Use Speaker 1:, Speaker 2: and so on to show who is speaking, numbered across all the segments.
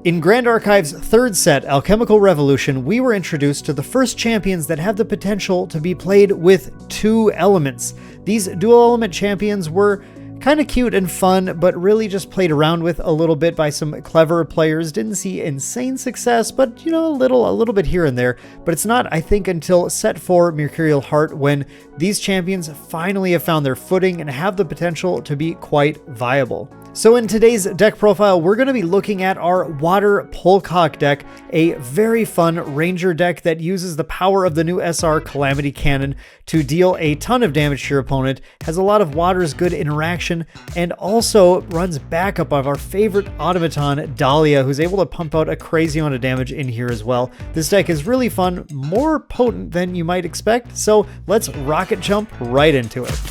Speaker 1: In Grand Archive's third set, Alchemical Revolution, we were introduced to the first champions that have the potential to be played with 2 elements. These dual element champions were kind of cute and fun, but really just played around with a little bit by some clever players. Didn't see insane success, but you know, a little bit here and there. But it's not, I think, until set 4 Mercurial Heart when these champions finally have found their footing and have the potential to be quite viable. So in today's deck profile, we're going to be looking at our Water Polkhawk deck, a very fun ranger deck that uses the power of the new SR Calamity Cannon to deal a ton of damage to your opponent, has a lot of water's good interaction, and also runs backup of our favorite automaton, Dalia, who's able to pump out a crazy amount of damage in here as well. This deck is really fun, more potent than you might expect, so let's rocket jump right into it.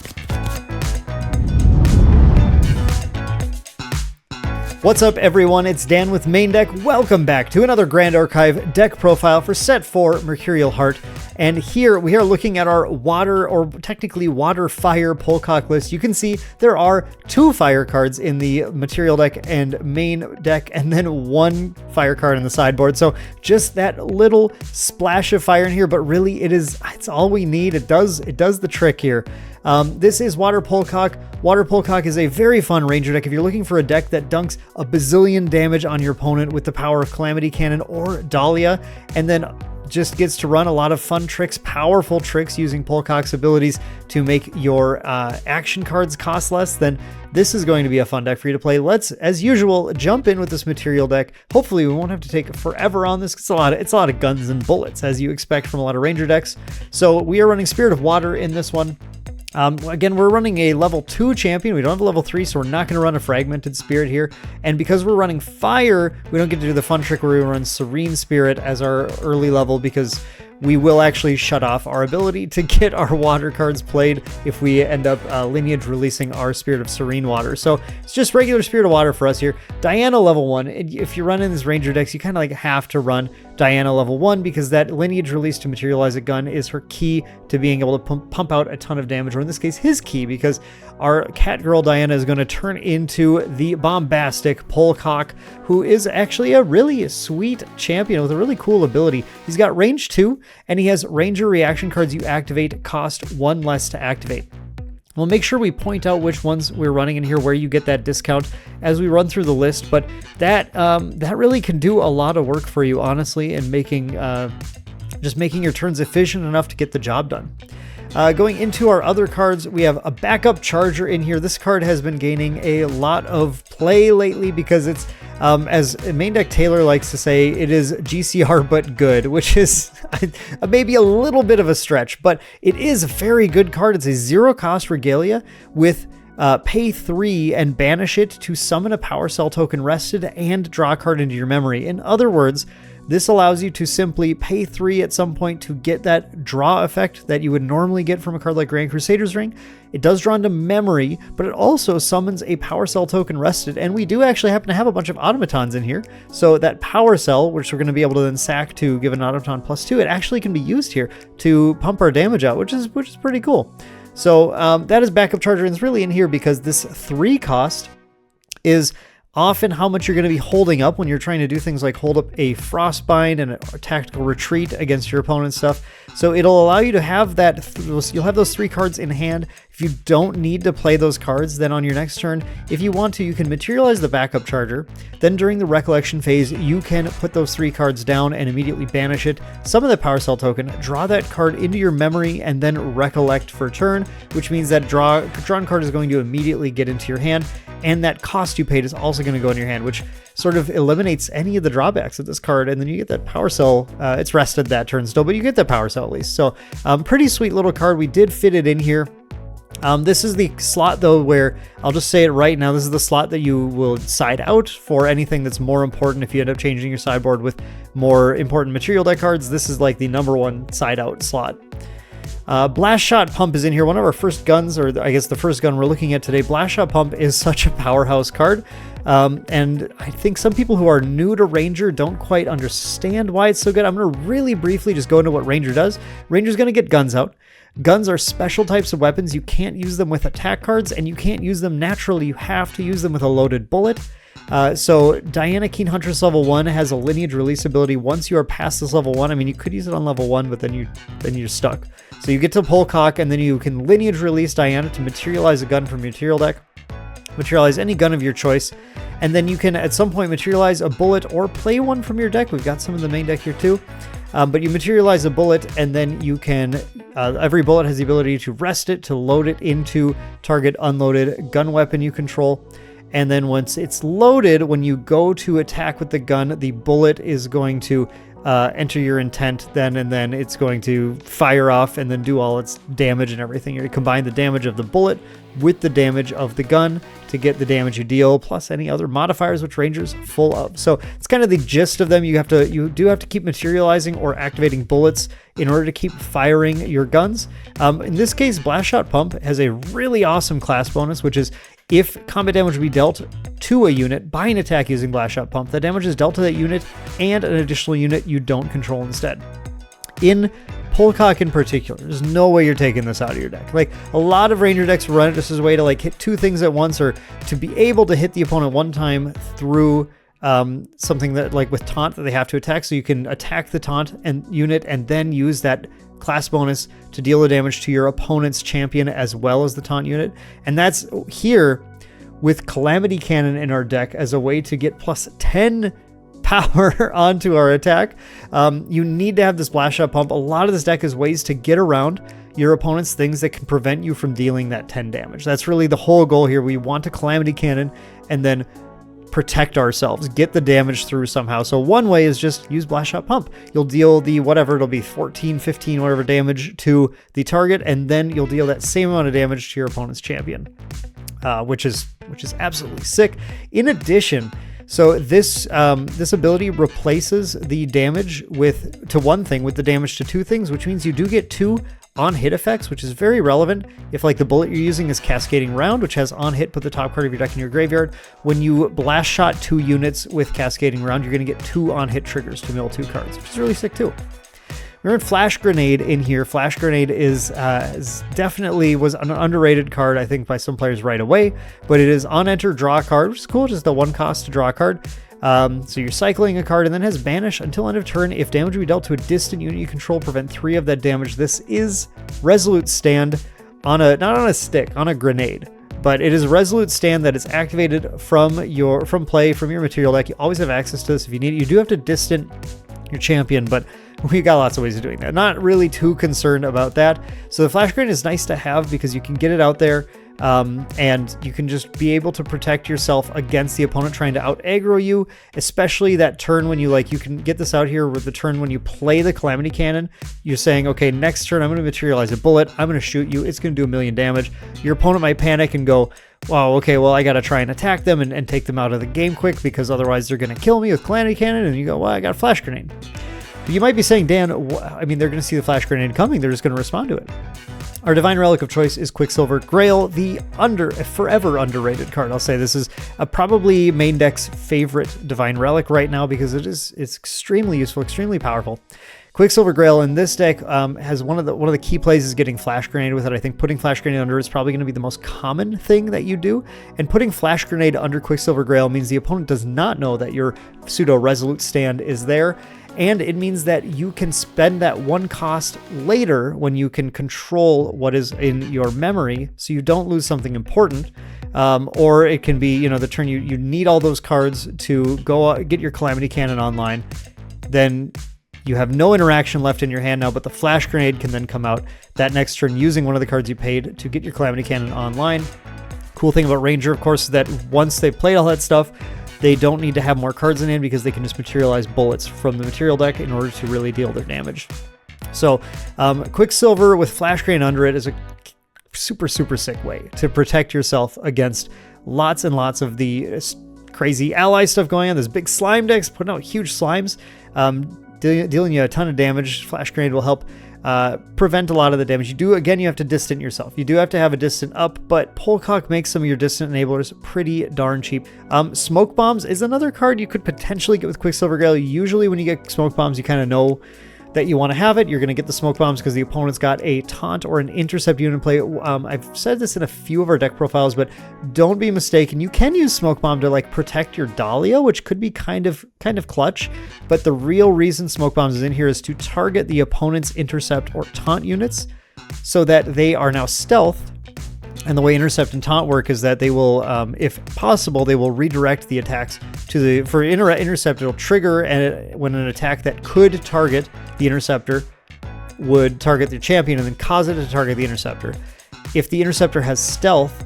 Speaker 1: What's up everyone, it's Dan with Main Deck. Welcome back to another Grand Archive deck profile for set 4 Mercurial Heart. And here we are looking at our water, or technically water fire Polkhawk list. You can see there are 2 fire cards in the material deck and main deck, and then 1 fire card in the sideboard. So just that little splash of fire in here, but really it's all we need. It does the trick here. This is Water Polkhawk. Water Polkhawk is a very fun ranger deck if you're looking for a deck that dunks a bazillion damage on your opponent with the power of Calamity Cannon or Dalia, and then just gets to run a lot of fun tricks, powerful tricks using Polkhawk's abilities to make your action cards cost less. Then this is going to be a fun deck for you to play. Let's, as usual, jump in with this material deck. Hopefully we won't have to take forever on this. It's a lot of guns and bullets, as you expect from a lot of ranger decks. So we are running Spirit of Water in this one. Again, we're running a level 2 champion. We don't have a level 3, so we're not going to run a Fragmented Spirit here. And because we're running Fire, we don't get to do the fun trick where we run Serene Spirit as our early level, because we will actually shut off our ability to get our water cards played if we end up lineage releasing our Spirit of Serene Water. So it's just regular Spirit of Water for us here. Diana level 1, if you're running these ranger decks, you kind of have to run Diana level 1 because that lineage release to materialize a gun is her key to being able to pump out a ton of damage, or in this case his key, because our cat girl Diana is going to turn into the bombastic Polkhawk, who is actually a really sweet champion with a really cool ability. He's got range 2, and he has ranger reaction cards you activate cost 1 less to activate. We'll make sure we point out which ones we're running in here, where you get that discount as we run through the list, but that really can do a lot of work for you, honestly, in making just making your turns efficient enough to get the job done. Going into our other cards, we have a backup charger in here. This card has been gaining a lot of play lately because it's, as Main Deck Taylor likes to say, it is GCR but good, which is maybe a little bit of a stretch, but it is a very good card. It's a 0-cost regalia with pay 3 and banish it to summon a power cell token rested and draw a card into your memory. In other words, this allows you to simply pay 3 at some point to get that draw effect that you would normally get from a card like Grand Crusader's Ring. It does draw into memory, but it also summons a power cell token rested, and we do actually happen to have a bunch of automatons in here. So that power cell, which we're going to be able to then sack to give an automaton +2, it actually can be used here to pump our damage out, which is pretty cool. So that is backup charger, and it's really in here because this 3 cost is often how much you're going to be holding up when you're trying to do things like hold up a Frostbind and a tactical retreat against your opponent's stuff. So it'll allow you to have that, you'll have those 3 cards in hand. If you don't need to play those cards, then on your next turn, if you want to, you can materialize the backup charger. Then during the recollection phase, you can put those 3 cards down and immediately banish it, summon the power cell token, draw that card into your memory, and then recollect for turn, which means that drawn card is going to immediately get into your hand, and that cost you paid is also going to go in your hand, which sort of eliminates any of the drawbacks of this card. And then you get that power cell. It's rested that turn still, but you get that power cell at least. So pretty sweet little card. We did fit it in here. This is the slot though where, I'll just say it right now, this is the slot that you will side out for anything that's more important. If you end up changing your sideboard with more important material deck cards, this is like the #1 side out slot. Blast Shot Pump is in here, one of our first guns, or I guess the first gun we're looking at today. Blast Shot Pump is such a powerhouse card, and I think some people who are new to Ranger don't quite understand why it's so good. I'm going to really briefly just go into what Ranger does. Ranger's going to get guns out. Guns are special types of weapons. You can't use them with attack cards, and you can't use them naturally. You have to use them with a loaded bullet. So Diana Keen Huntress level 1 has a lineage release ability. Once you are past this level 1, I mean, you could use it on level 1, but then you're stuck. So you get to Polkhawk, and then you can lineage release Diana to materialize a gun from your material deck. Materialize any gun of your choice, and then you can at some point materialize a bullet or play one from your deck. We've got some in the main deck here too. But you materialize a bullet, and then you can, every bullet has the ability to rest it, to load it into target unloaded gun weapon you control. And then once it's loaded, when you go to attack with the gun, the bullet is going to enter your intent then, and then it's going to fire off and then do all its damage and everything. You combine the damage of the bullet with the damage of the gun to get the damage you deal, plus any other modifiers which Ranger's full of. So it's kind of the gist of them. You do have to keep materializing or activating bullets in order to keep firing your guns. In this case, Blast Shot Pump has a really awesome class bonus, which is if combat damage would be dealt to a unit by an attack using Blast Shot Pump, the damage is dealt to that unit and an additional unit you don't control instead. In Polkhawk in particular, there's no way you're taking this out of your deck. Like, a lot of Ranger decks run it just as a way to like hit two things at once, or to be able to hit the opponent one time through something that, like with taunt, that they have to attack. So you can attack the taunt and unit and then use that class bonus to deal the damage to your opponent's champion as well as the taunt unit. And that's here with Calamity Cannon in our deck as a way to get plus 10 power onto our attack. You need to have this Blast Shot Pump. A lot of this deck is ways to get around your opponent's things that can prevent you from dealing that 10 damage. That's really the whole goal here. We want to Calamity Cannon and then protect ourselves, get the damage through somehow. So one way is just use Blast Shot Pump. You'll deal the whatever, it'll be 14, 15, whatever damage to the target, and then you'll deal that same amount of damage to your opponent's champion, which is absolutely sick. In addition, so this ability replaces the damage to one thing with the damage to two things, which means you do get two on-hit effects, which is very relevant if like the bullet you're using is Cascading Round, which has on-hit, put the top card of your deck in your graveyard. When you blast shot two units with Cascading Round, you're going to get two on-hit triggers to mill two cards, which is really sick too. We're in Flash Grenade in here. Flash Grenade is definitely was an underrated card, I think, by some players right away, but it is on enter, draw a card, which is cool, just the one cost to draw a card. So you're cycling a card, and then has banish until end of turn. If damage will be dealt to a distant unit you control, prevent 3 of that damage. This is Resolute Stand on not on a stick, on a grenade. But it is a Resolute Stand that is activated from your material deck. You always have access to this if you need it. You do have to distant your champion, but we got lots of ways of doing that. Not really too concerned about that. So the Flash Grenade is nice to have because you can get it out there. And you can just be able to protect yourself against the opponent trying to out aggro you, especially that turn when you can get this out here with the turn when you play the Calamity Cannon. You're saying, okay, next turn I'm going to materialize a bullet, I'm going to shoot you, it's going to do 1,000,000 damage. Your opponent might panic and go, wow, okay, well I got to try and attack them and take them out of the game quick because otherwise they're going to kill me with Calamity Cannon. And you go, well, I got a Flash Grenade. But you might be saying, Dan, I mean, they're going to see the Flash Grenade coming, they're just going to respond to it. Our Divine Relic of choice is Quicksilver Grail, the forever underrated card. I'll say this is probably main deck's favorite Divine Relic right now because it's extremely useful, extremely powerful. Quicksilver Grail in this deck has one of the key plays is getting Flash Grenade with it. I think putting Flash Grenade under is probably going to be the most common thing that you do. And putting Flash Grenade under Quicksilver Grail means the opponent does not know that your pseudo Resolute Stand is there. And it means that you can spend that one cost later when you can control what is in your memory so you don't lose something important. Or it can be, the turn you need all those cards to go get your Calamity Cannon online. Then you have no interaction left in your hand now, but the Flash Grenade can then come out that next turn using one of the cards you paid to get your Calamity Cannon online. Cool thing about Ranger, of course, is that once they've played all that stuff, they don't need to have more cards in hand because they can just materialize bullets from the material deck in order to really deal their damage. So Quicksilver with Flash Grenade under it is a super, super sick way to protect yourself against lots and lots of the crazy ally stuff going on. There's big slime decks putting out huge slimes, dealing you a ton of damage. Flash Grenade will help prevent a lot of the damage. You have to distant yourself. You do have to have a distant up, but Polkhawk makes some of your distant enablers pretty darn cheap. Smoke Bombs is another card you could potentially get with Quicksilver Grail. Usually when you get Smoke Bombs, you kind of know that you want to have it. You're going to get the smoke bombs because the opponent's got a taunt or an intercept unit in play. I've said this in a few of our deck profiles, but don't be mistaken. You can use smoke bomb to like protect your Dalia, which could be kind of clutch. But the real reason smoke bombs is in here is to target the opponent's intercept or taunt units so that they are now stealth. And the way intercept and taunt work is that they will, if possible, they will redirect the attacks to the, intercept, it'll trigger when an attack that could target the interceptor would target the champion and then cause it to target the interceptor. If the interceptor has stealth,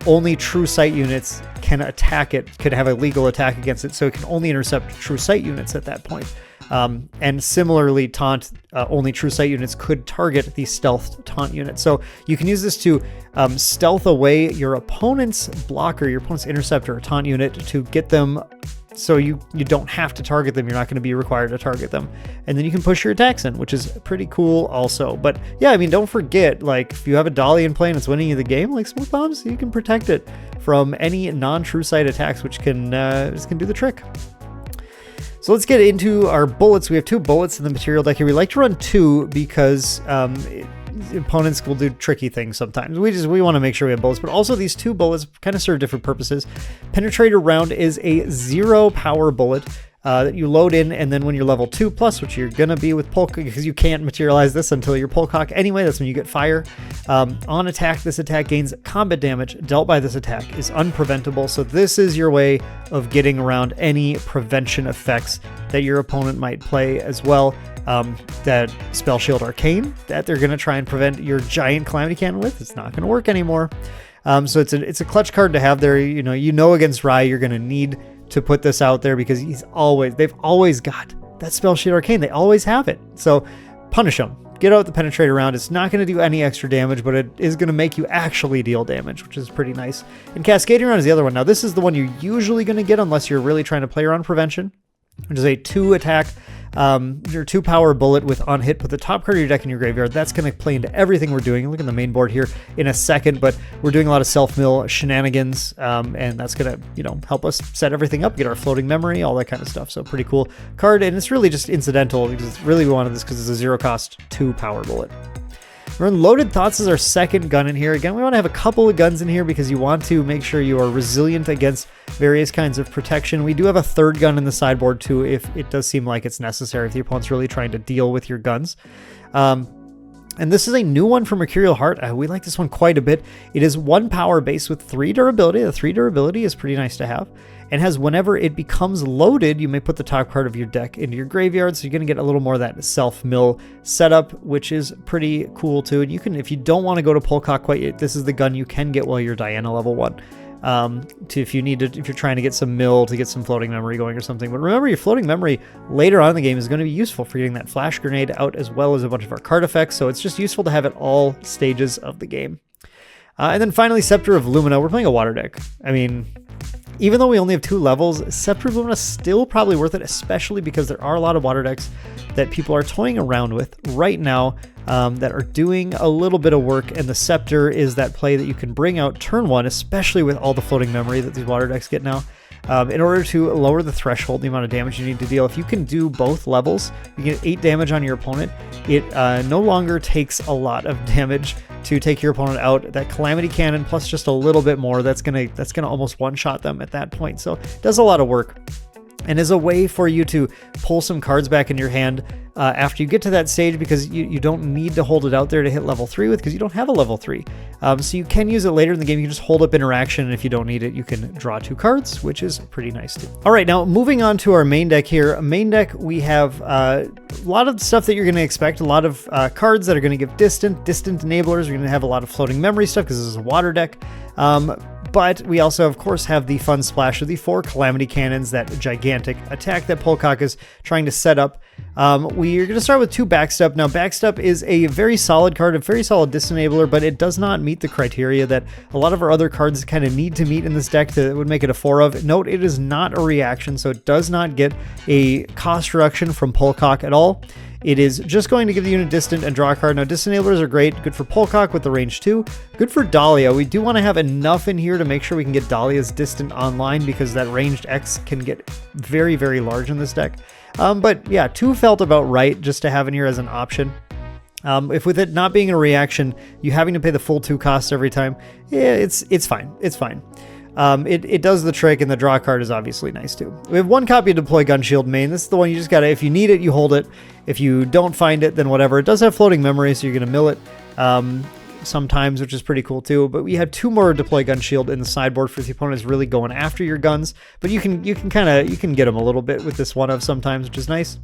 Speaker 1: only true sight units can attack it, could have a legal attack against it, so it can only intercept true sight units at that point. And similarly, taunt, only true sight units could target the stealth taunt unit. So you can use this to stealth away your opponent's blocker, your opponent's interceptor or taunt unit to get them so you don't have to target them. You're not going to be required to target them. And then you can push your attacks in, which is pretty cool also. But yeah, I mean, don't forget, like if you have a Dahlia in play and it's winning you the game, like smoke bombs, you can protect it from any non-true sight attacks, which can do the trick. So let's get into our bullets. We have 2 bullets in the material deck here. We like to run 2 because opponents will do tricky things sometimes. We want to make sure we have bullets, but also these 2 bullets kind of serve different purposes. Penetrator Round is a 0 power bullet that you load in, and then when you're level 2+, which you're gonna be with Polkhawk, because you can't materialize this until you're Polkhawk anyway, that's when you get fire. On attack, this attack gains combat damage dealt by this attack is unpreventable, so this is your way of getting around any prevention effects that your opponent might play as well. That Spell Shield Arcane that they're gonna try and prevent your giant Calamity Cannon with, it's not gonna work anymore. So it's a clutch card to have there. You know against Rye, you're gonna need to put this out there because they've always got that Spell Shield Arcane. They always have it. So punish them. Get out the Penetrator Round. It's not going to do any extra damage, but it is going to make you actually deal damage, which is pretty nice. And Cascading Round is the other one. Now this is the one you're usually going to get unless you're really trying to play around prevention, which is a 2 attack, your 2 power bullet with on hit. Put the top card of your deck in your graveyard. That's going to play into everything we're doing. Look at the main board here in a second, but we're doing a lot of self-mill shenanigans, and that's going to help us set everything up, get our floating memory, all that kind of stuff. So pretty cool card, and it's really just incidental because it's really we wanted this because it's a 0 cost 2 power bullet. We're in Loaded Thoughts as our second gun in here. Again, we want to have a couple of guns in here because you want to make sure you are resilient against various kinds of protection. We do have a third gun in the sideboard too if it does seem like it's necessary, if the opponent's really trying to deal with your guns. And this is a new one for Mercurial Heart. We like this one quite a bit. It is 1 power base with 3 durability. The 3 durability is pretty nice to have. And has whenever it becomes loaded, you may put the top card of your deck into your graveyard. So you're going to get a little more of that self-mill setup, which is pretty cool too. And you can, if you don't want to go to Polkhawk quite yet, this is the gun you can get while you're Diana level 1. If you're trying to get some mill to get some floating memory going or something. But remember, your floating memory later on in the game is going to be useful for getting that flash grenade out as well as a bunch of our card effects. So it's just useful to have at all stages of the game. And then finally, Scepter of Lumina. We're playing a water deck. I mean, even though we only have 2 levels, Scepter of Lumina is still probably worth it, especially because there are a lot of water decks that people are toying around with right now that are doing a little bit of work, and the Scepter is that play that you can bring out turn 1, especially with all the floating memory that these water decks get now. In order to lower the threshold, the amount of damage you need to deal. If you can do both levels, you get 8 damage on your opponent. It no longer takes a lot of damage to take your opponent out. That Calamity Cannon plus just a little bit more, that's gonna almost one-shot them at that point. So it does a lot of work. And is a way for you to pull some cards back in your hand after you get to that stage, because you don't need to hold it out there to hit level 3 with, because you don't have a level 3. So you can use it later in the game. You can just hold up interaction, and if you don't need it, you can draw 2 cards, which is pretty nice too. All right, now moving on to our main deck here. Main deck, we have a lot of stuff that you're going to expect. A lot of cards that are going to give distant enablers. We're going to have a lot of floating memory stuff because this is a water deck. But we also, of course, have the fun splash of the 4 Calamity Cannons, that gigantic attack that Polkhawk is trying to set up. We're going to start with 2 Backstep. Now, Backstep is a very solid card, a very solid disenabler, but it does not meet the criteria that a lot of our other cards kind of need to meet in this deck that would make it a 4 of. Note, it is not a reaction, so it does not get a cost reduction from Polkhawk at all. It is just going to give the unit distant and draw a card. Now, distant enablers are great. Good for Polkhawk with the range 2. Good for Dalia. We do want to have enough in here to make sure we can get Dahlia's distant online, because that ranged X can get very, very large in this deck. But yeah, 2 felt about right just to have in here as an option. If with it not being a reaction, you having to pay the full 2 costs every time, yeah, it's fine. It's fine. It does the trick, and the draw card is obviously nice too. We have 1 copy of Deploy Gunshield main. This is the one you just gotta, if you need it, you hold it. If you don't find it, then whatever. It does have floating memory, so you're gonna mill it sometimes, which is pretty cool too. But we have 2 more Deploy Gunshield in the sideboard for the opponent is really going after your guns. But you can get them a little bit with this one of sometimes, which is nice.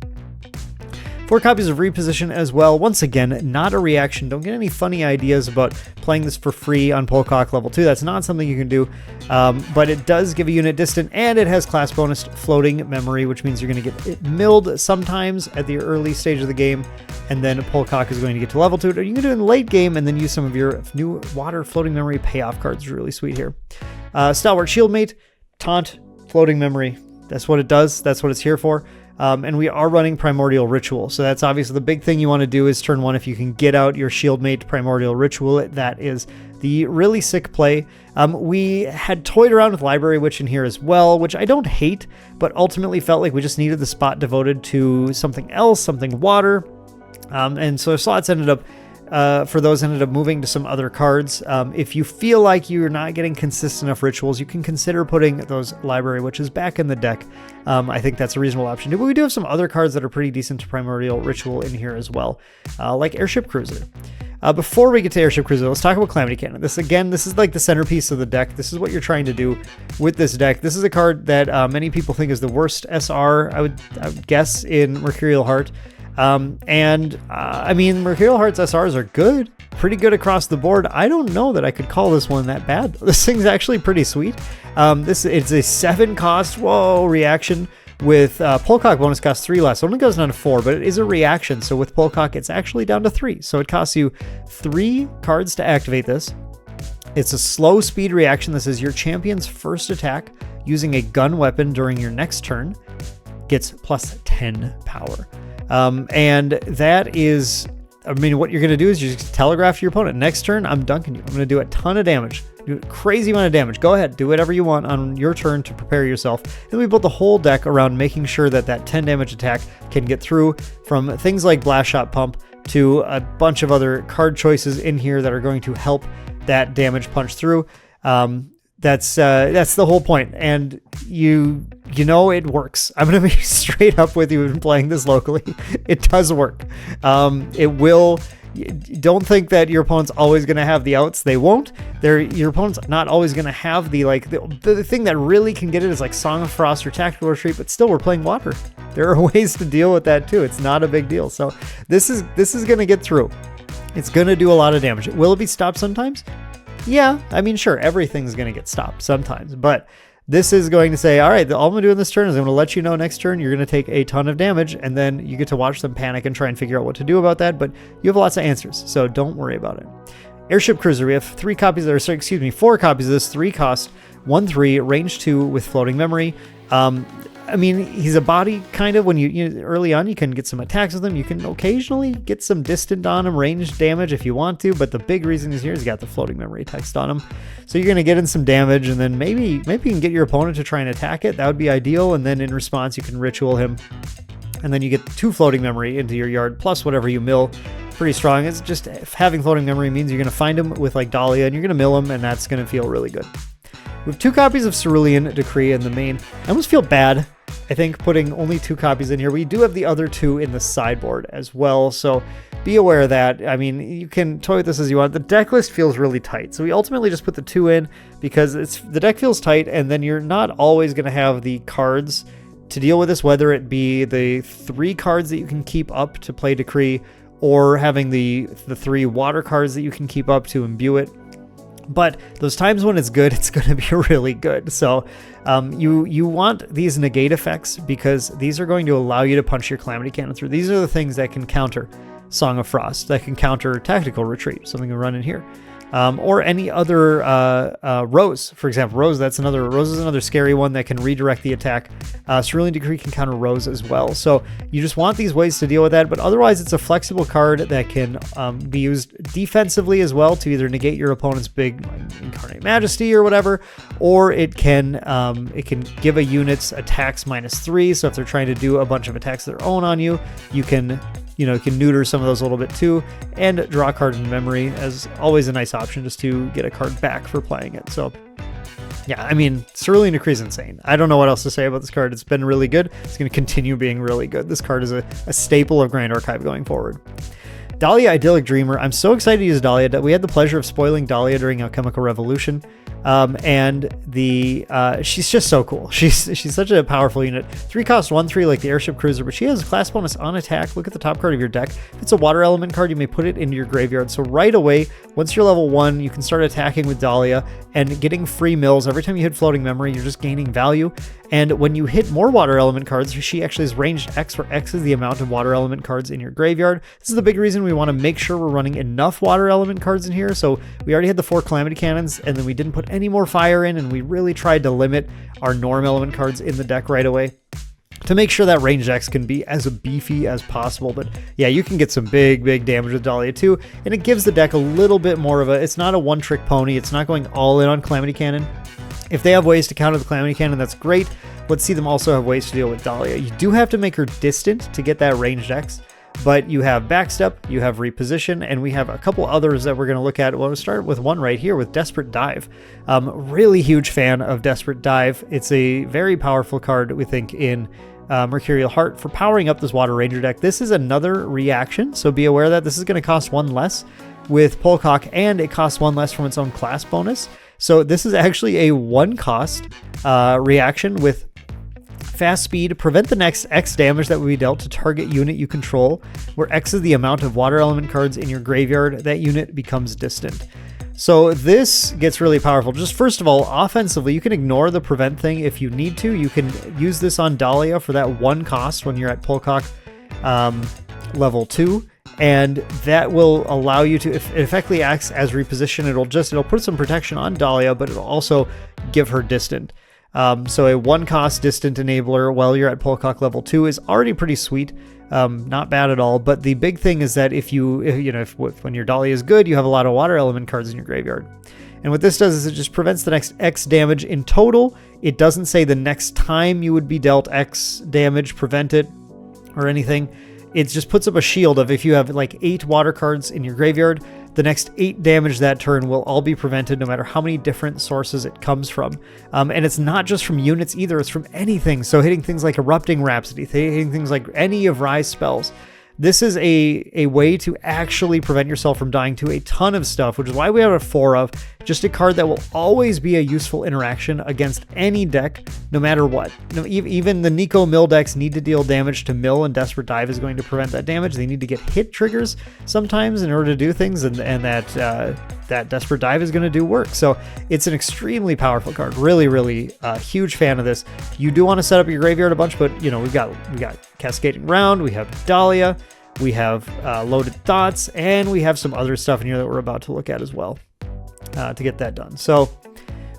Speaker 1: 4 copies of Reposition as well. Once again, not a reaction. Don't get any funny ideas about playing this for free on Polkhawk level 2. That's not something you can do. But it does give a unit distant, and it has class bonus floating memory, which means you're going to get it milled sometimes at the early stage of the game, and then Polkhawk is going to get to level 2. Or you can do it in the late game and then use some of your new water floating memory payoff cards. Really sweet here. Stalwart Shieldmate, Taunt, floating memory. That's what it does. That's what it's here for. And we are running Primordial Ritual. So that's obviously the big thing you want to do is turn 1 if you can get out your Shieldmate Primordial Ritual. That is the really sick play. We had toyed around with Library Witch in here as well, which I don't hate, but ultimately felt like we just needed the spot devoted to something else, something water. And so slots ended up ended up moving to some other cards. If you feel like you're not getting consistent enough rituals, you can consider putting those Library Witches back in the deck. I think that's a reasonable option too. But we do have some other cards that are pretty decent to Primordial Ritual in here as well, like Airship Cruiser. Before we get to Airship Cruiser, let's talk about Calamity Cannon. This is like the centerpiece of the deck. This is what you're trying to do with this deck. This is a card that many people think is the worst SR, I would guess, in Mercurial Heart. I mean, Mercurial Heart's SRs are good, pretty good across the board. I don't know that I could call this one that bad. This thing's actually pretty sweet. It's a 7 cost, reaction with Polkhawk bonus cost 3 less. It only goes down to 4, but it is a reaction. So with Polkhawk, it's actually down to 3. So it costs you 3 cards to activate this. It's a slow speed reaction. This is your champion's first attack using a gun weapon during your next turn. Gets plus 10 power. And that is, I mean, what you're going to do is you just telegraph to your opponent. Next turn, I'm dunking you. I'm going to do a ton of damage. Do a crazy amount of damage. Go ahead, do whatever you want on your turn to prepare yourself. And we built the whole deck around making sure that that 10 damage attack can get through, from things like Blast Shot Pump to a bunch of other card choices in here that are going to help that damage punch through. That's the whole point. And you know it works. I'm going to be straight up with you in playing this locally. It does work. It will. Don't think that your opponent's always going to have the outs. They won't. Your opponent's not always going to have the thing that really can get it is like Song of Frost or Tactical Retreat, but still we're playing water. There are ways to deal with that too. It's not a big deal. So this is going to get through. It's going to do a lot of damage. Will it be stopped sometimes? Yeah, I mean, sure, everything's going to get stopped sometimes, but this is going to say, all right, all I'm going to do in this turn is I'm going to let you know next turn you're going to take a ton of damage, and then you get to watch them panic and try and figure out what to do about that, but you have lots of answers, so don't worry about it. Airship Cruiser, we have 4 copies of this, 3 cost, 1/3, range 2 with floating memory. I mean, he's a body kind of when you early on, you can get some attacks with him. You can occasionally get some distant on him, ranged damage if you want to, but the big reason he's here is he's got the floating memory text on him. So you're going to get in some damage, and then maybe you can get your opponent to try and attack it. That would be ideal, and then in response, you can ritual him, and then you get 2 floating memory into your yard, plus whatever you mill. Pretty strong. It's just having floating memory means you're going to find him with like Dalia, and you're going to mill him, and that's going to feel really good. We have 2 copies of Cerulean Decree in the main. I almost feel bad, I think, putting only 2 copies in here. We do have the other 2 in the sideboard as well, so be aware of that. I mean, you can toy with this as you want. The deck list feels really tight, so we ultimately just put the 2 in because the deck feels tight, and then you're not always going to have the cards to deal with this, whether it be the 3 cards that you can keep up to play Decree, or having the 3 water cards that you can keep up to imbue it. But those times when it's good, it's going to be really good. So you want these negate effects because these are going to allow you to punch your Calamity Cannon through. These are the things that can counter Song of Frost, that can counter Tactical Retreat, something we run in here. or any other Rose, for example. Rose is another scary one that can redirect the attack. Cerulean Decree can counter Rose as well. So you just want these ways to deal with that, but otherwise it's a flexible card that can be used defensively as well to either negate your opponent's big Incarnate Majesty or whatever, or it can give a unit's attacks -3. So if they're trying to do a bunch of attacks of their own on you, you can neuter some of those a little bit too, and draw a card in memory as always a nice option just to get a card back for playing it. So yeah, I mean, Cerulean Decree is insane. I don't know what else to say about this card. It's been really good. It's going to continue being really good. This card is a staple of Grand Archive going forward. Dalia, Idyllic Dreamer. I'm so excited to use Dalia. We had the pleasure of spoiling Dalia during Alchemical Revolution. And she's just so cool. She's such a powerful unit. 3 cost 1/3 like the Airship Cruiser, but she has a class bonus on attack. Look at the top card of your deck. If it's a water element card, you may put it into your graveyard. So right away, once you're level 1, you can start attacking with Dalia and getting free mills. Every time you hit Floating Memory, you're just gaining value. And when you hit more water element cards, she actually has ranged X, where X is the amount of water element cards in your graveyard. This is the big reason we want to make sure we're running enough water element cards in here. So we already had the 4 Calamity Cannons, and then we didn't put any more fire in, and we really tried to limit our norm element cards in the deck right away to make sure that ranged X can be as beefy as possible. But yeah, you can get some big damage with Dahlia too, and it gives the deck a little bit more of it's not a one-trick pony. It's not going all in on Calamity Cannon. If they have ways to counter the Calamity Cannon, that's great. Let's see them also have ways to deal with Dahlia. You do have to make her distant to get that ranged X, but you have Backstep, you have Reposition, and we have a couple others that we're going to look at. Well, we'll start with one right here with Desperate Dive. Really huge fan of Desperate Dive. It's a very powerful card, we think, in Mercurial Heart for powering up this Water Ranger deck. This is another reaction, so be aware that this is going to cost 1 less with Polkhawk, and it costs 1 less from its own class bonus. So this is actually a 1 cost reaction with Fast Speed. Prevent the next X damage that will be dealt to target unit you control, where X is the amount of water element cards in your graveyard. That unit becomes distant. So this gets really powerful. Just first of all, offensively, you can ignore the prevent thing if you need to. You can use this on Dalia for that 1 cost when you're at Polkhawk level 2. And that will allow you to, if it effectively acts as reposition, it'll put some protection on Dalia, but it'll also give her distant. So a 1 cost distant enabler while you're at Polkhawk level 2 is already pretty sweet. Not bad at all. But the big thing is that if when your Dalia is good, you have a lot of water element cards in your graveyard. And what this does is it just prevents the next X damage in total. It doesn't say the next time you would be dealt X damage, prevent it, or anything. It just puts up a shield of if you have like 8 water cards in your graveyard, the next 8 damage that turn will all be prevented no matter how many different sources it comes from. And it's not just from units either, it's from anything. So hitting things like Erupting Rhapsody, hitting things like any of Rise spells. This is a way to actually prevent yourself from dying to a ton of stuff, which is why we have a 4 of. Just a card that will always be a useful interaction against any deck, no matter what. Even the Nico Mill decks need to deal damage to Mill, and Desperate Dive is going to prevent that damage. They need to get hit triggers sometimes in order to do things, and that Desperate Dive is going to do work. So it's an extremely powerful card. Really huge fan of this. You do want to set up your graveyard a bunch, but we've got Cascading Round, we have Dalia, we have Loaded Thoughts, and we have some other stuff in here that we're about to look at as well to get that done. So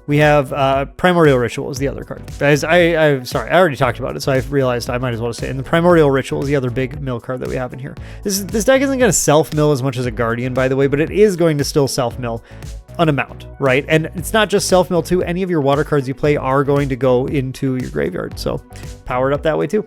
Speaker 1: we have Primordial Ritual is the other card. Guys, I'm sorry, I already talked about it, so I realized I might as well say it. And the Primordial Ritual is the other big mill card that we have in here. This deck isn't going to self-mill as much as a Guardian, by the way, but it is going to still self-mill an amount, right? And it's not just self-mill too. Any of your water cards you play are going to go into your graveyard, so power it up that way too.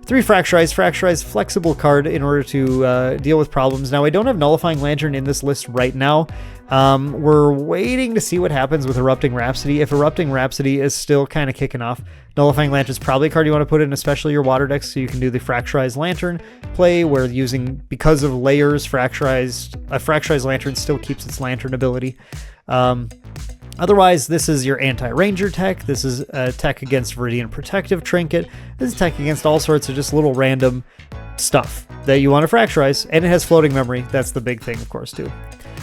Speaker 1: 3 Fracturize, flexible card in order to deal with problems. Now, I don't have Nullifying Lantern in this list right now. We're waiting to see what happens with Erupting Rhapsody. If Erupting Rhapsody is still kind of kicking off, Nullifying Lantern is probably a card you want to put in, especially your water decks, so you can do the Fracturize Lantern play, where because of layers, Fracturize Lantern still keeps its Lantern ability. Otherwise, this is your anti-ranger tech. This is a tech against Viridian Protective Trinket. This is tech against all sorts of just little random stuff that you want to fracturize, and it has floating memory. That's the big thing, of course, too.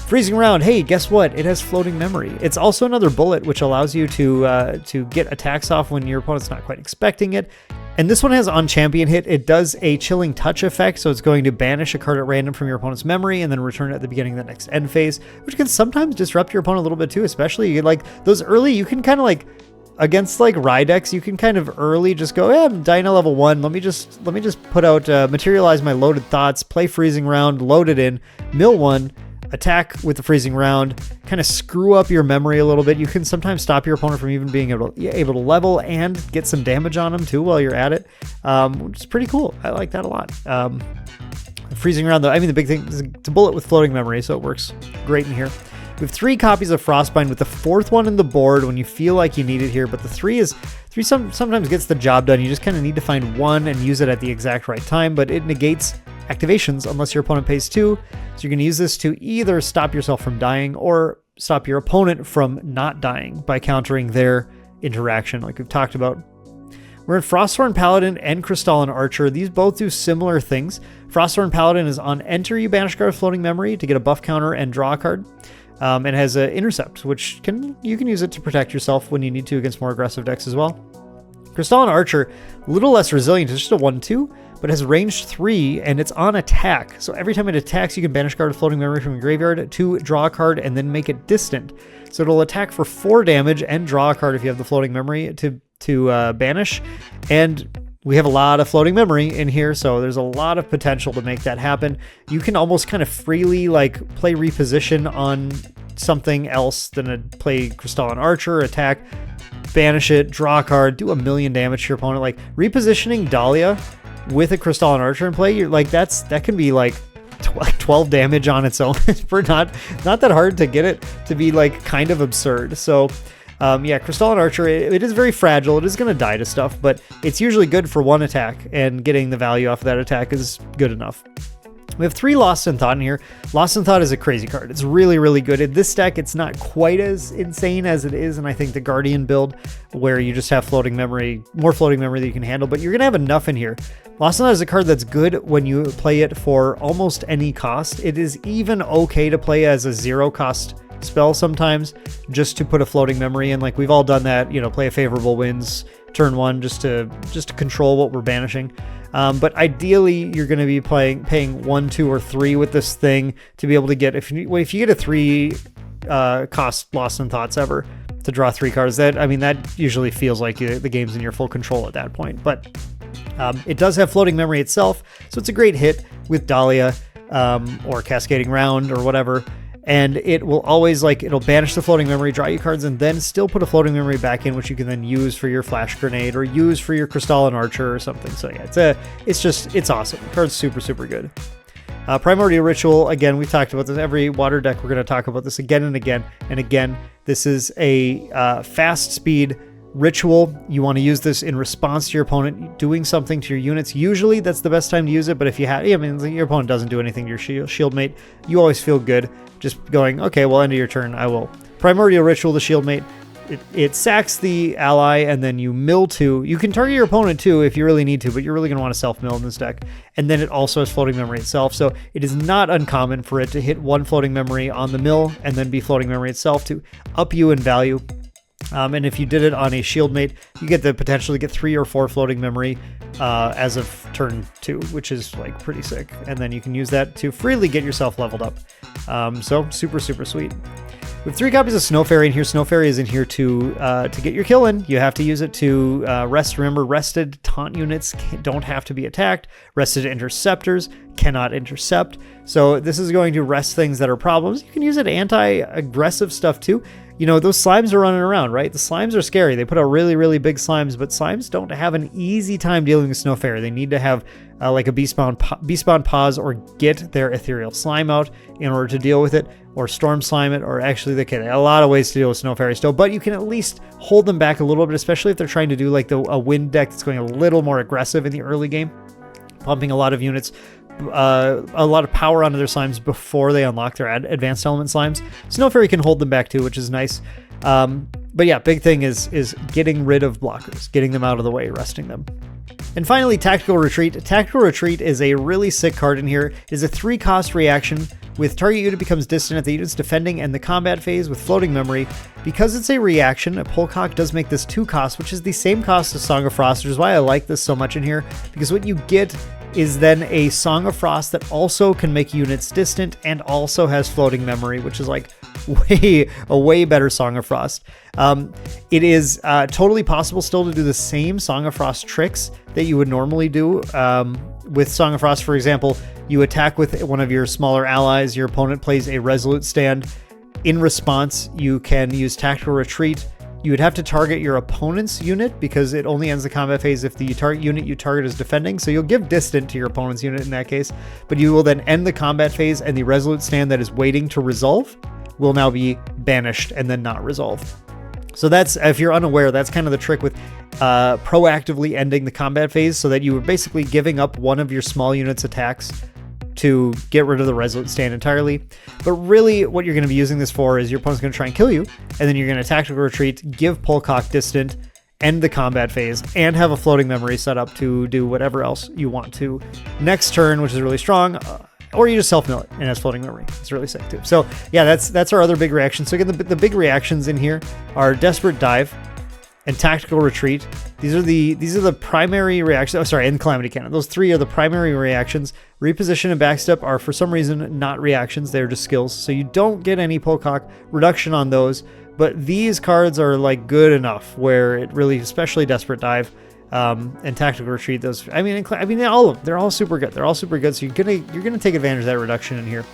Speaker 1: Freezing Round, hey, guess what? It has floating memory. It's also another bullet, which allows you to get attacks off when your opponent's not quite expecting it. And this one has on champion hit, it does a Chilling Touch effect, so it's going to banish a card at random from your opponent's memory and then return it at the beginning of the next end phase, which can sometimes disrupt your opponent a little bit too, especially like those early, you can kind of like, against like Rye decks, you can kind of early just go, I'm dying at level 1, let me just put out, materialize my Loaded Thoughts, play Freezing Round, load it in, mill 1, attack with the Freezing Round, kind of screw up your memory a little bit. You can sometimes stop your opponent from even being able to level and get some damage on them too while you're at it, which is pretty cool. I like that a lot. Freezing Round, though, I mean, the big thing is it's a bullet with floating memory, so it works great in here. We have 3 copies of Frostbind with the 4th one in the board when you feel like you need it here, but the 3 sometimes gets the job done. You just kind of need to find one and use it at the exact right time, but it negates activations unless your opponent pays 2. So you're going to use this to either stop yourself from dying or stop your opponent from not dying by countering their interaction like we've talked about. We're in Frostsworn Paladin and Krustallan Archer. These both do similar things. Frostsworn Paladin is on enter, you banish card with floating memory to get a buff counter and draw a card. It has an intercept, which you can use it to protect yourself when you need to against more aggressive decks as well. Krustallan Archer, a little less resilient, it's just a 1/2, but has range 3 and it's on attack. So every time it attacks, you can banish card with floating memory from your graveyard to draw a card and then make it distant. So it'll attack for 4 damage and draw a card if you have the floating memory to banish. And we have a lot of floating memory in here, so there's a lot of potential to make that happen. You can almost kind of freely like play reposition on something else than play Krustallan Archer, attack, banish it, draw a card, do 1,000,000 damage to your opponent. Like repositioning Dalia with a Krustallan Archer in play, you're like that can be like 12 damage on its own for not that hard to get it to be like kind of absurd. So yeah, Krustallan Archer, it is very fragile. It is going to die to stuff, but it's usually good for 1 attack, and getting the value off of that attack is good enough. We have 3 Lost in Thought in here. Lost in Thought is a crazy card. It's really, really good. In this deck, it's not quite as insane as it is in, I think, the Guardian build, where you just have floating memory, more floating memory that you can handle, but you're going to have enough in here. Lost in Thought is a card that's good when you play it for almost any cost. It is even okay to play as a 0-cost spell sometimes, just to put a floating memory in. Like we've all done that, play a Favorable Winds turn 1 just to control what we're banishing. But ideally you're going to be paying 1, 2, or 3 with this thing to be able to get, if you get a 3 cost Lost in Thoughts ever to draw 3 cards, that usually feels like the game's in your full control at that point. But it does have floating memory itself, so it's a great hit with Dalia or Cascading Round or whatever. And it will always it'll banish the floating memory, draw you cards, and then still put a floating memory back in, which you can then use for your Flash Grenade or use for your Krustallan Archer or something. So yeah, it's awesome. The card's super, super good. Primordial Ritual, again, we've talked about this. Every water deck, we're going to talk about this again and again and again. This is a fast speed ritual. You want to use this in response to your opponent doing something to your units. Usually that's the best time to use it, but if you have, your opponent doesn't do anything to your shield mate, you always feel good just going, okay, well, end of your turn, I will. Primordial Ritual, the shield mate, it sacks the ally, and then you mill 2. You can target your opponent too if you really need to, but you're really going to want to self-mill in this deck. And then it also has floating memory itself, so it is not uncommon for it to hit 1 floating memory on the mill and then be floating memory itself to up you in value. And if you did it on a shield mate, you get the potential to get 3 or 4 floating memory as of turn 2, which is pretty sick. And then you can use that to freely get yourself leveled up. So super, super sweet. We have 3 copies of Snow Fairy in here. Snow Fairy is in here to get your kill in. You have to use it to rest. Remember, rested taunt units don't have to be attacked. Rested interceptors cannot intercept. So this is going to rest things that are problems. You can use it anti-aggressive stuff too. Those slimes are running around, right? The slimes are scary. They put out really, really big slimes, but slimes don't have an easy time dealing with Snow Fairy. They need to have like a Beastbound pause or get their ethereal slime out in order to deal with it, or storm slime it, or actually they can. A lot of ways to deal with Snow Fairy still, but you can at least hold them back a little bit, especially if they're trying to do a wind deck that's going a little more aggressive in the early game, pumping a lot of units, a lot of power onto their slimes before they unlock their advanced element slimes. Snow Fairy can hold them back too, which is nice. But yeah, big thing is getting rid of blockers, getting them out of the way, resting them. And finally, Tactical Retreat. Tactical Retreat is a really sick card in here. It is a 3-cost reaction with target unit becomes distant at the unit's defending and the combat phase with floating memory. Because it's a reaction, Polkhawk does make this 2 cost, which is the same cost as Song of Frost, which is why I like this so much in here, because what you get is then a Song of Frost that also can make units distant and also has floating memory, which is like a way better Song of Frost. It is totally possible still to do the same Song of Frost tricks that you would normally do with Song of Frost. For example, you attack with one of your smaller allies, your opponent plays a Resolute Stand. In response, you can use Tactical Retreat. You would have to target your opponent's unit because it only ends the combat phase if the target unit you target is defending. So you'll give distant to your opponent's unit in that case, but you will then end the combat phase and the Resolute Stand that is waiting to resolve will now be banished and then not resolve. So that's, if you're unaware, that's kind of the trick with proactively ending the combat phase, so that you were basically giving up one of your small unit's attacks to get rid of the Resolute Stand entirely. But really what you're going to be using this for is your opponent's going to try and kill you, and then you're going to Tactical Retreat, give Polkhawk distant, end the combat phase, and have a floating memory set up to do whatever else you want to next turn, which is really strong. Or you just self-mill it and it has floating memory. It's really sick too. So yeah, that's our other big reaction. So again, the big reactions in here are Desperate Dive and Tactical Retreat. These are the primary reactions. Oh, sorry, and Calamity Cannon. Those 3 are the primary reactions. Reposition and Backstep are for some reason not reactions. They're just skills. So you don't get any Polkhawk reduction on those. But these cards are like good enough where it really, especially Desperate Dive, and Tactical Retreat, those, I mean, they're all super good. They're all super good. So you're gonna take advantage of that reduction in here,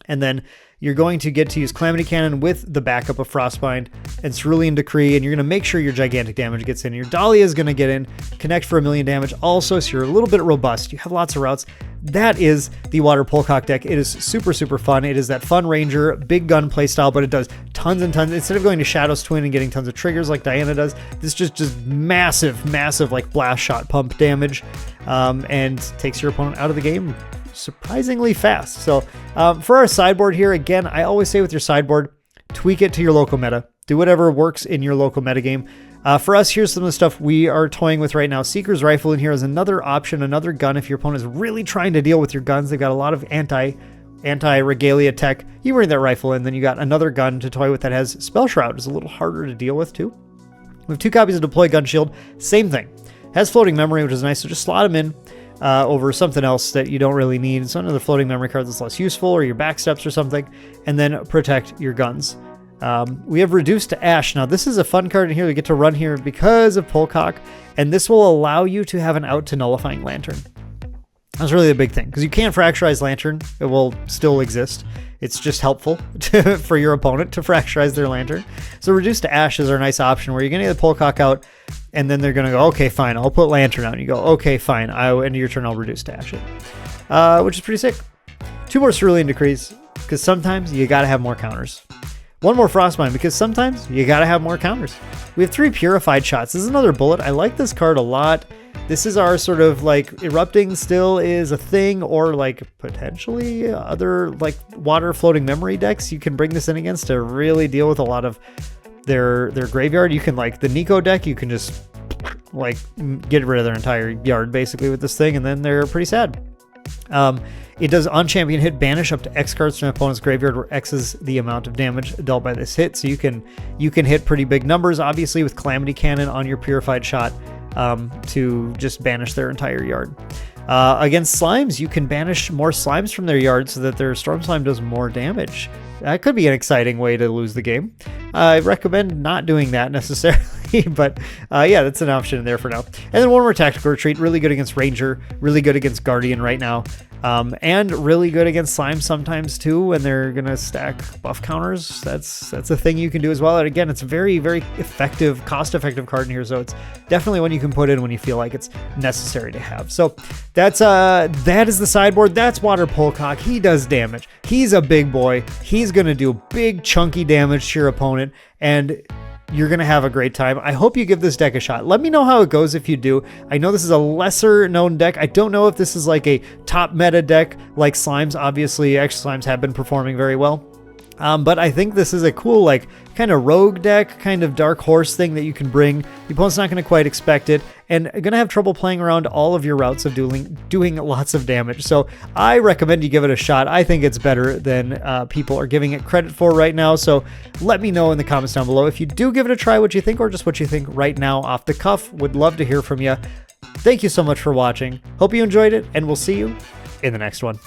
Speaker 1: and then you're going to get to use Calamity Cannon with the backup of Frostbind and Cerulean Decree, and you're gonna make sure your gigantic damage gets in. Your Dahlia is gonna get in, connect for 1,000,000 damage also, so you're a little bit robust. You have lots of routes. That is the Water Polkhawk deck. It is super, super fun. It is that fun Ranger, big gun playstyle, but it does tons and tons. Instead of going to Shadow's Twin and getting tons of triggers like Diana does, this just massive, like blast shot pump damage, and takes your opponent out of the game surprisingly fast. So for our sideboard here, again, I always say with your sideboard, tweak it to your local meta. Do whatever works in your local metagame. For us, here's some of the stuff we are toying with right now. Seeker's Rifle in here is another option, another gun. If your opponent is really trying to deal with your guns, they've got a lot of anti-regalia tech. You bring that rifle in, then you got another gun to toy with that has Spell Shroud. It's a little harder to deal with too. We have 2 copies of Deploy Gun Shield. Same thing. Has floating memory, which is nice, so just slot them in over something else that you don't really need. It's another floating memory card that's less useful, or your backsteps or something, and then protect your guns. We have Reduced to Ash. Now, this is a fun card in here we get to run here because of Polkhawk, and this will allow you to have an out to Nullifying Lantern. That's really a big thing, because you can't Fracturize Lantern. It will still exist. It's just helpful for your opponent to Fracturize their Lantern. So Reduced to Ash is our nice option, where you're going to get the Polkhawk out, and then they're going to go, okay, fine, I'll put Lantern out. And you go, okay, fine, end of your turn, I'll Reduce to Ash it. Which is pretty sick. 2 more Cerulean Decrees, because sometimes you got to have more counters. 1 more Frostbind, because sometimes you gotta have more counters. We have 3 Purified Shots. This is another bullet. I like this card a lot. This is our sort of like Erupting still is a thing, or like potentially other like water floating memory decks you can bring this in against to really deal with a lot of their graveyard. You can, like the Nico deck, you can just like get rid of their entire yard basically with this thing, and then they're pretty sad. It does on champion hit banish up to X cards from an opponent's graveyard, where X is the amount of damage dealt by this hit. So you can hit pretty big numbers, obviously, with Calamity Cannon on your Purified Shot to just banish their entire yard. Against slimes, you can banish more slimes from their yard so that their Storm Slime does more damage. That could be an exciting way to lose the game. I recommend not doing that necessarily, but yeah, that's an option there for now. And then 1 more Tactical Retreat, really good against Ranger, really good against Guardian right now, and really good against Slime sometimes too when they're gonna stack buff counters. That's a thing you can do as well. And again, it's a very, very effective, cost-effective card in here, so it's definitely one you can put in when you feel like it's necessary to have. So that is the sideboard. That's Water Polkhawk. He does damage. He's a big boy. He's gonna do big chunky damage to your opponent, and you're going to have a great time. I hope you give this deck a shot. Let me know how it goes if you do. I know this is a lesser known deck. I don't know if this is like a top meta deck like Slimes. Obviously, X Slimes have been performing very well. But I think this is a cool, like, kind of rogue deck, kind of dark horse thing that you can bring. The opponent's not going to quite expect it, and going to have trouble playing around all of your routes of doing lots of damage. So I recommend you give it a shot. I think it's better than people are giving it credit for right now. So let me know in the comments down below if you do give it a try, what you think, or just what you think right now off the cuff. Would love to hear from you. Thank you so much for watching. Hope you enjoyed it, and we'll see you in the next one.